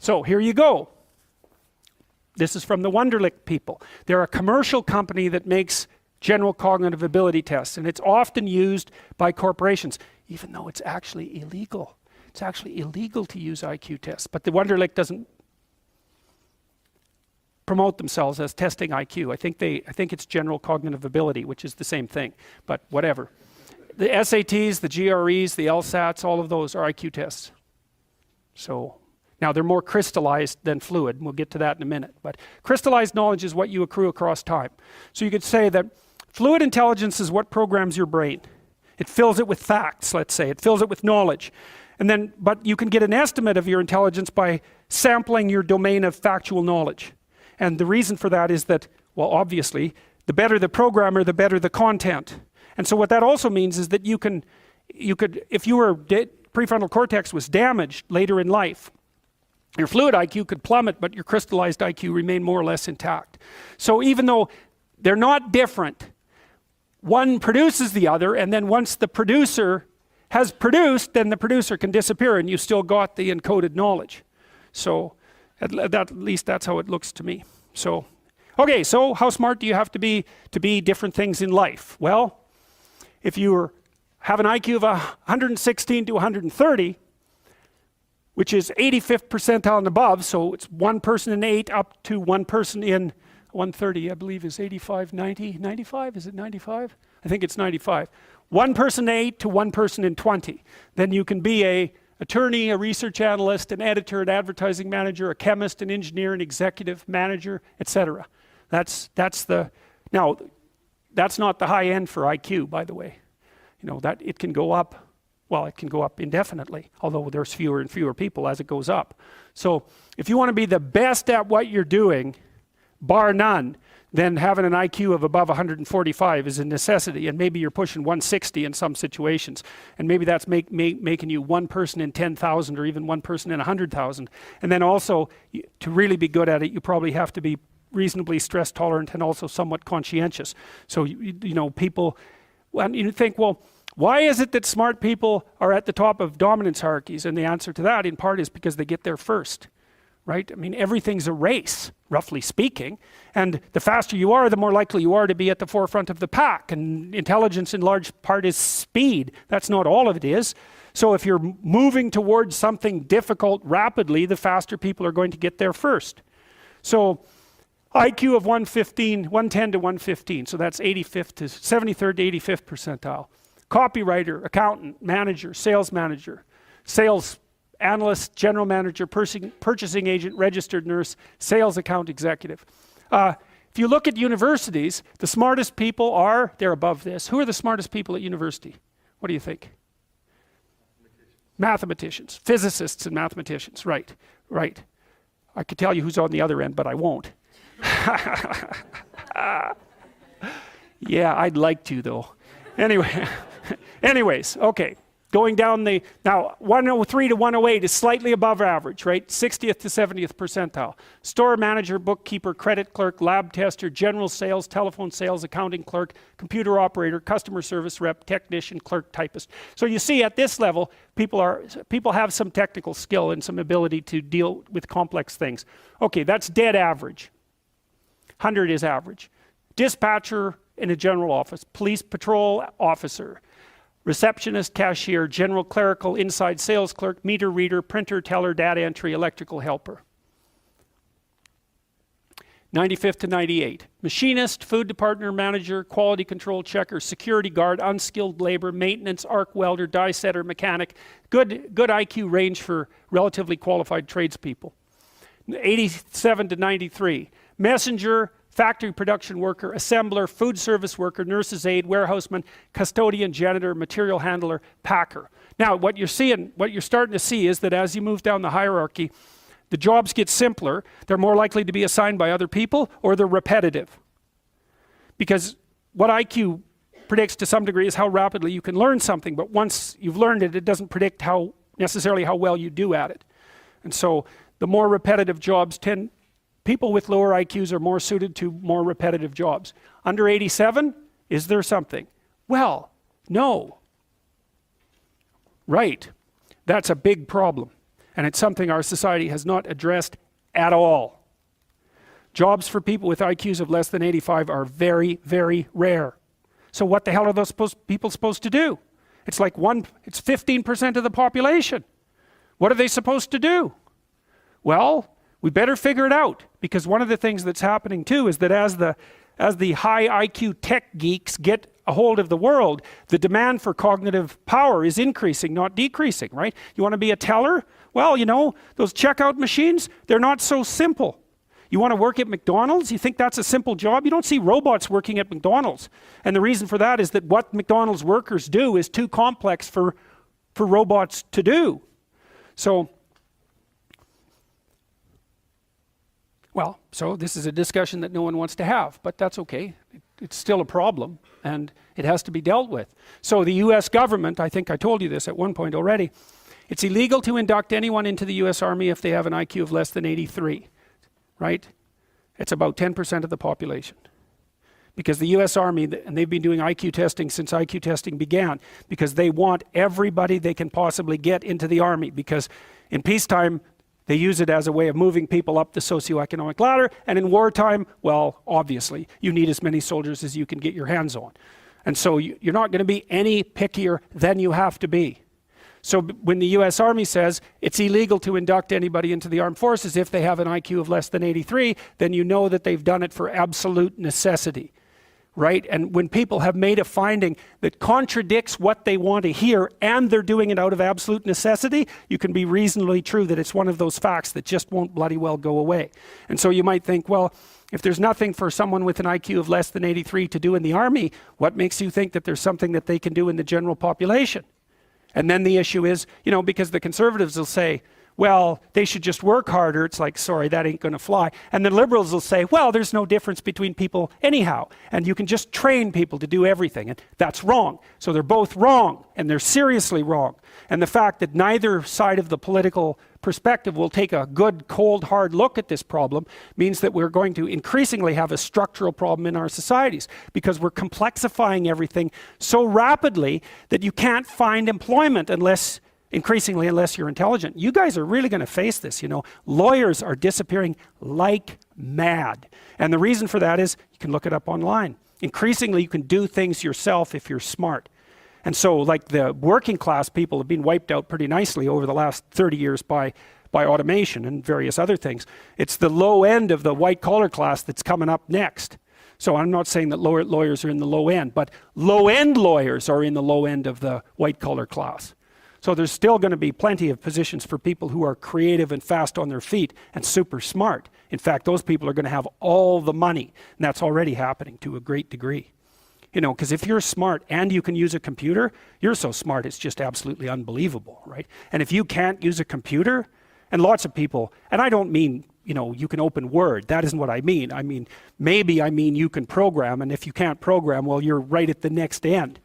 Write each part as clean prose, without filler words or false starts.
So here you go. This is from the Wonderlic people. They're a commercial company that makes general cognitive ability tests, and it's often used by corporations, even though it's actually illegal. It's actually illegal to use IQ tests, but the Wonderlic doesn't promote themselves as testing IQ. I think it's general cognitive ability, which is the same thing, but whatever. The SATs, the GREs, the LSATs, all of those are IQ tests. So now they're more crystallized than fluid, and we'll get to that in a minute. But crystallized knowledge is what you accrue across time. So you could say that fluid intelligence is what programs your brain. It fills it with facts, let's say. It fills it with knowledge. And then, but you can get an estimate of your intelligence by sampling your domain of factual knowledge. And the reason for that is that, well, obviously, the better the programmer, the better the content. And so what that also means is that you could, if your prefrontal cortex was damaged later in life, your fluid IQ could plummet, but your crystallized IQ remain more or less intact. So even though they're not different, one produces the other, and then once the producer has produced, then the producer can disappear and you still got the encoded knowledge. So at least that's how it looks to me. So, okay, so how smart do you have to be different things in life? Well, if you have an IQ of 116 to 130, which is 85th percentile and above, so it's one person in 8 up to one person in 130, I believe is 85, 90, 95, is it 95? I think it's 95. One person in 8 to one person in 20. Then you can be a attorney, a research analyst, an editor, an advertising manager, a chemist, an engineer, an executive manager, etc. That's not the high end for IQ, by the way. You know, that it can go up. Well, it can go up indefinitely, although there's fewer and fewer people as it goes up. So if you want to be the best at what you're doing, bar none, then having an IQ of above 145 is a necessity, and maybe you're pushing 160 in some situations, and maybe that's making you one person in 10,000 or even one person in 100,000. And then also, to really be good at it, you probably have to be reasonably stress tolerant and also somewhat conscientious. So you know, people, when you think, well, why is it that smart people are at the top of dominance hierarchies? And the answer to that, in part, is because they get there first, right? I mean, everything's a race, roughly speaking, and the faster you are, the more likely you are to be at the forefront of the pack, and intelligence in large part is speed. That's not all of it is. So if you're moving towards something difficult rapidly, the faster people are going to get there first. So IQ of 110 to 115, so that's 85th to 73rd to 85th percentile. Copywriter, accountant, manager, sales analyst, general manager, purchasing agent, registered nurse, sales account executive. If you look at universities, the smartest people they're above this. Who are the smartest people at university? What do you think? Mathematicians. Physicists and mathematicians, right. I could tell you who's on the other end, but I won't. Yeah, I'd like to though. Anyways, okay. Going down now 103 to 108 is slightly above average, right? 60th to 70th percentile. Store manager, bookkeeper, credit clerk, lab tester, general sales, telephone sales, accounting clerk, computer operator, customer service rep, technician, clerk, typist. So you see at this level, people have some technical skill and some ability to deal with complex things. Okay, that's dead average. 100 is average. Dispatcher in a general office, police patrol officer, receptionist, cashier, general clerical, inside sales clerk, meter reader, printer, teller, data entry, electrical helper. 95th to 98. Machinist, food department manager, quality control checker, security guard, unskilled labor, maintenance, arc welder, die setter, mechanic. Good IQ range for relatively qualified tradespeople. 87 to 93. Messenger, factory production worker, assembler, food service worker, nurse's aide, warehouseman, custodian, janitor, material handler, packer. Now, what you're starting to see is that as you move down the hierarchy, the jobs get simpler. They're more likely to be assigned by other people, or they're repetitive. Because what IQ predicts to some degree is how rapidly you can learn something, but once you've learned it, it doesn't predict necessarily how well you do at it. And so the more repetitive jobs people with lower IQs are more suited to more repetitive jobs. Under 87, is there something? Well, no. Right. That's a big problem. And it's something our society has not addressed at all. Jobs for people with IQs of less than 85 are very, very rare. So what the hell are those people supposed to do? It's 15% of the population. What are they supposed to do? Well, we better figure it out, because one of the things that's happening too is that as the high IQ tech geeks get a hold of the world, the demand for cognitive power is increasing, not decreasing, right? You want to be a teller? Well, you know, those checkout machines, they're not so simple. You want to work at McDonald's? You think that's a simple job? You don't see robots working at McDonald's. And the reason for that is that what McDonald's workers do is too complex for robots to do. So this is a discussion that no one wants to have, but that's okay. It's still a problem, and it has to be dealt with. So the US government, I think I told you this at one point already, it's illegal to induct anyone into the US Army if they have an IQ of less than 83, right? It's about 10% of the population. Because the US Army, and they've been doing IQ testing since IQ testing began, because they want everybody they can possibly get into the Army, because in peacetime, they use it as a way of moving people up the socioeconomic ladder, and in wartime, well, obviously, you need as many soldiers as you can get your hands on. And so you're not going to be any pickier than you have to be. So when the US Army says it's illegal to induct anybody into the armed forces if they have an IQ of less than 83, then you know that they've done it for absolute necessity. Right? And when people have made a finding that contradicts what they want to hear, and they're doing it out of absolute necessity, you can be reasonably true that it's one of those facts that just won't bloody well go away. And so you might think, well, if there's nothing for someone with an IQ of less than 83 to do in the Army, what makes you think that there's something that they can do in the general population? And then the issue is, you know, because the conservatives will say, well, they should just work harder. It's like, sorry, that ain't going to fly. And the liberals will say, well, there's no difference between people anyhow, and you can just train people to do everything. And that's wrong. So they're both wrong, and they're seriously wrong. And the fact that neither side of the political perspective will take a good, cold, hard look at this problem means that we're going to increasingly have a structural problem in our societies, because we're complexifying everything so rapidly that you can't find employment unless you're intelligent. You guys are really going to face this, you know. Lawyers are disappearing like mad. And the reason for that is, you can look it up online. Increasingly, you can do things yourself if you're smart. And so, like, the working class people have been wiped out pretty nicely over the last 30 years by automation and various other things. It's the low end of the white collar class that's coming up next. So I'm not saying that lawyers are in the low end, but low end lawyers are in the low end of the white collar class. So there's still going to be plenty of positions for people who are creative and fast on their feet and super smart. In fact, those people are going to have all the money, and that's already happening to a great degree. You know, because if you're smart and you can use a computer, you're so smart it's just absolutely unbelievable, right? And if you can't use a computer, and lots of people, and I don't mean, you know, you can open Word. That isn't what I mean. I mean, maybe I mean you can program, and if you can't program, well, you're right at the next end.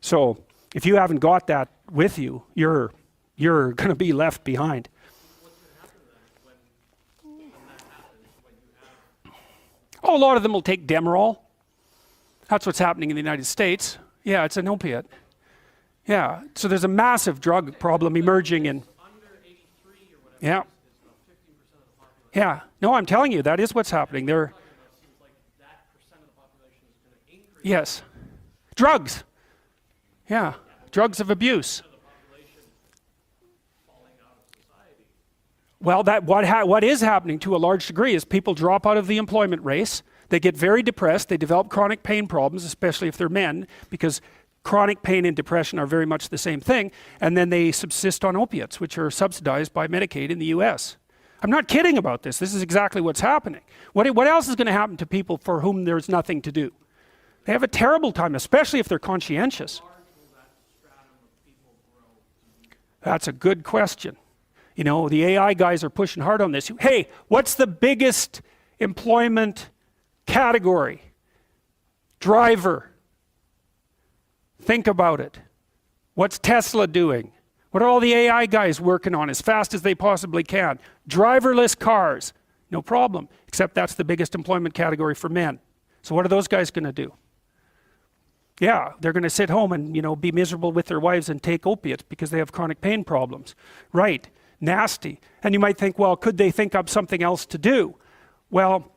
So if you haven't got that with you, you're going to be left behind. What's going to happen then when that happens, when you have... Oh, a lot of them will take Demerol. That's what's happening in the United States. Yeah, it's an opiate. Yeah, so there's a massive drug problem emerging in... Under 83 or whatever, yeah. it's about 15% of the population. Yeah, no, I'm telling you, that is what's happening. There. Seems like that percent of the population is going to increase. Yes. Drugs. Yeah. Drugs of abuse. Well, what is happening to a large degree is people drop out of the employment race. They get very depressed. They develop chronic pain problems, especially if they're men, because chronic pain and depression are very much the same thing. And then they subsist on opiates, which are subsidized by Medicaid in the US. I'm not kidding about this. This is exactly what's happening. What else is going to happen to people for whom there's nothing to do? They have a terrible time, especially if they're conscientious. That's a good question. You know, the AI guys are pushing hard on this. Hey, what's the biggest employment category? Driver. Think about it. What's Tesla doing? What are all the AI guys working on as fast as they possibly can? Driverless cars. No problem, except that's the biggest employment category for men. So what are those guys going to do? Yeah, they're going to sit home and, you know, be miserable with their wives and take opiates because they have chronic pain problems. Right. nasty. And you might think, well, could they think up something else to do? Well,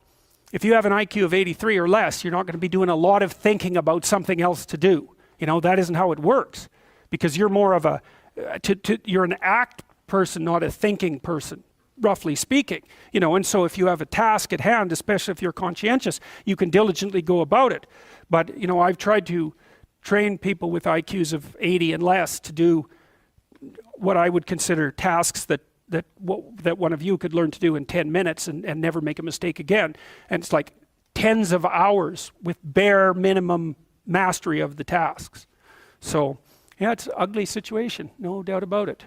if you have an IQ of 83 or less, you're not going to be doing a lot of thinking about something else to do. You know, that isn't how it works, because you're more of a, you're an act person, not a thinking person, roughly speaking. You know, and so if you have a task at hand, especially if you're conscientious, you can diligently go about it. But, you know, I've tried to train people with IQs of 80 and less to do what I would consider tasks that one of you could learn to do in 10 minutes and never make a mistake again. And it's like tens of hours with bare minimum mastery of the tasks. So, yeah, it's an ugly situation, no doubt about it.